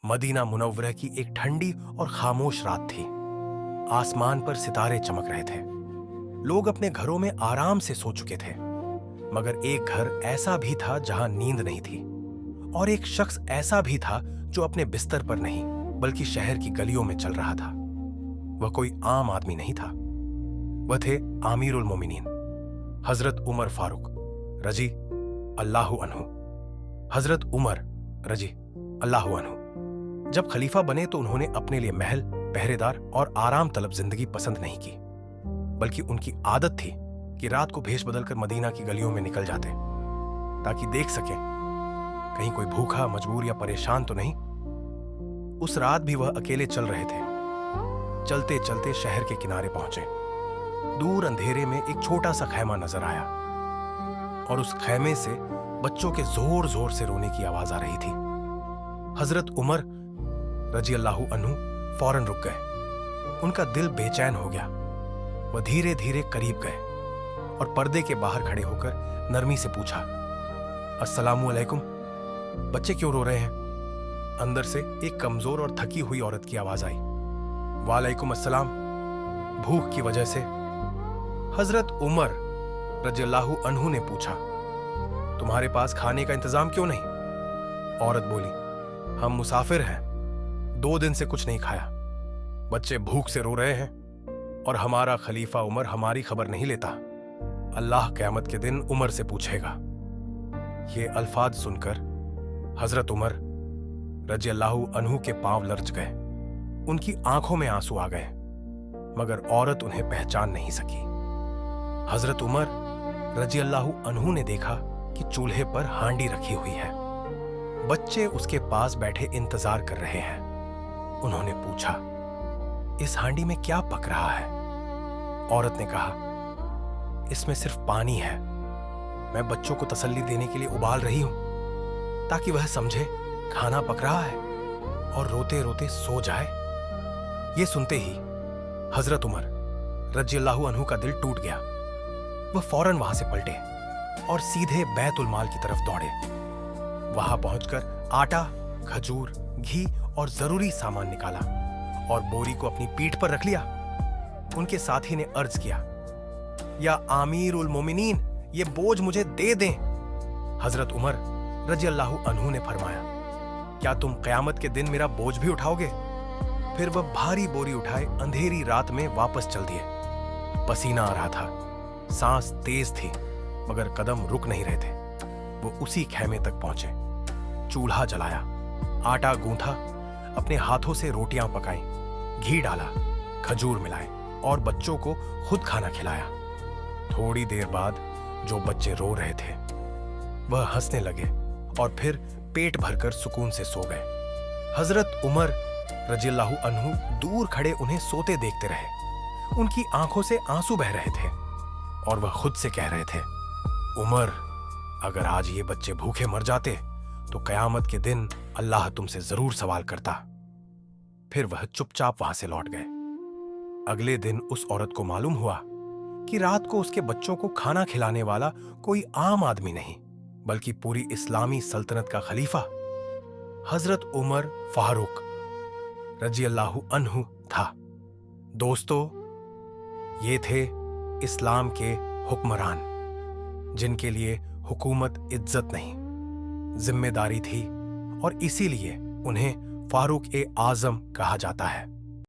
Medina Munawwara की एक ठंडी और खामोश रात थी। आसमान पर सितारे चमक रहे थे। लोग अपने घरों में आराम से सो चुके थे, मगर एक घर ऐसा भी था जहां नींद नहीं थी, और एक शख्स ऐसा भी था जो अपने बिस्तर पर नहीं बल्कि शहर की गलियों में चल रहा था। वह कोई आम आदमी नहीं था, वह थे आमीरुल मोमिनीन हजरत उमर फारूक रजी अल्लाहु अन्हु। हजरत उमर रजी अल्लाहु अन्हु जब खलीफा बने तो उन्होंने अपने लिए महल, पहरेदार और आराम तलब जिंदगी पसंद नहीं की, बल्कि उनकी आदत थी कि रात को भेष बदलकर मदीना की गलियों में निकल जाते ताकि देख सकें कहीं कोई भूखा, मजबूर या परेशान तो नहीं। उस रात भी वह अकेले चल रहे थे। चलते चलते शहर के किनारे पहुंचे। दूर अंधेरे में एक छोटा सा खैमा नजर आया और उस खैमे से बच्चों के जोर जोर से रोने की आवाज आ रही थी। हजरत उमर रजी अल्लाहु अन्हु फौरन रुक गए। उनका दिल बेचैन हो गया। वह धीरे धीरे करीब गए और पर्दे के बाहर खड़े होकर नरमी से पूछा, अस्सलामु अलैकुम, बच्चे क्यों रो रहे हैं? अंदर से एक कमजोर और थकी हुई औरत की आवाज आई, वालेकुम अस्सलाम, भूख की वजह से। हजरत उमर रज़ियल्लाहु अन्हु ने पूछा, तुम्हारे पास खाने का इंतजाम क्यों नहीं? औरत बोली, हम मुसाफिर हैं, 2 दिन से कुछ नहीं खाया, बच्चे भूख से रो रहे हैं और हमारा खलीफा उमर हमारी खबर नहीं लेता। अल्लाह क़यामत के दिन उमर से पूछेगा। ये अल्फाज सुनकर हजरत उमर रज़ियल्लाहु अन्हु के पांव लरच गए। उनकी आंखों में आंसू आ गए, मगर औरत उन्हें पहचान नहीं सकी। हजरत उमर रज़ियल्लाहु अन्हु ने देखा कि चूल्हे पर हांडी रखी हुई है। बच्चे उसके पास बैठे इंतजार कर रहे हैं। उन्होंने पूछा, इस हांडी में क्या पक रहा है? औरत ने कहा, इसमें सिर्फ पानी है। मैं बच्चों को तसल्ली देने के लिए उबाल रही हूं ताकि वह समझे खाना पक रहा है और रोते रोते सो जाए। ये सुनते ही हजरत उमर रज़ियल्लाहु अन्हु का दिल टूट गया। वह फौरन वहां से पलटे और सीधे बैतुल माल की तरफ दौड़े। वहां पहुंचकर आटा, खजूर, घी और जरूरी सामान निकाला और बोरी को अपनी पीठ पर रख लिया। उनके साथी ने अर्ज किया, या आमीरुल मोमिनीन, ये बोझ मुझे दे दें। हजरत उमर रज़ियल्लाहु अन्हु ने फरमाया, क्या तुम क़यामत के दिन मेरा बोझ भी उठाओगे? फिर वह भारी बोरी उठाए अंधेरी रात में वापस चल दिए। पसीना आ रहा था, सांस तेज थी, मगर कदम रुक नहीं रहे थे। वो उसी खैमे तक पहुंचे, चूल्हा जलाया, आटा गूंथा, अपने हाथों से रोटियां पकाई, घी डाला, खजूर मिलाए और बच्चों को खुद खाना खिलाया। थोड़ी देर बाद जो बच्चे रो रहे थे वह हंसने लगे और फिर पेट भरकर सुकून से सो गए। हजरत उमर रज़ियल्लाहु अन्हु दूर खड़े उन्हें सोते देखते रहे। उनकी आंखों से आंसू बह रहे थे और वह खुद से कह रहे थे, उमर, अगर आज ये बच्चे भूखे मर जाते तो क़यामत के दिन अल्लाह तुमसे जरूर सवाल करता। फिर वह चुपचाप वहां से लौट गए। अगले दिन उस औरत को मालूम हुआ कि रात को उसके बच्चों को खाना खिलाने वाला कोई आम आदमी नहीं, बल्कि पूरी इस्लामी सल्तनत का खलीफा हजरत उमर फारूक रज़ियल्लाहु अन्हु था। दोस्तों, ये थे इस्लाम के हुक्मरान, जिनके लिए हुकूमत इज्जत नहीं, जिम्मेदारी थी, और इसीलिए उन्हें फारूक ए आजम कहा जाता है।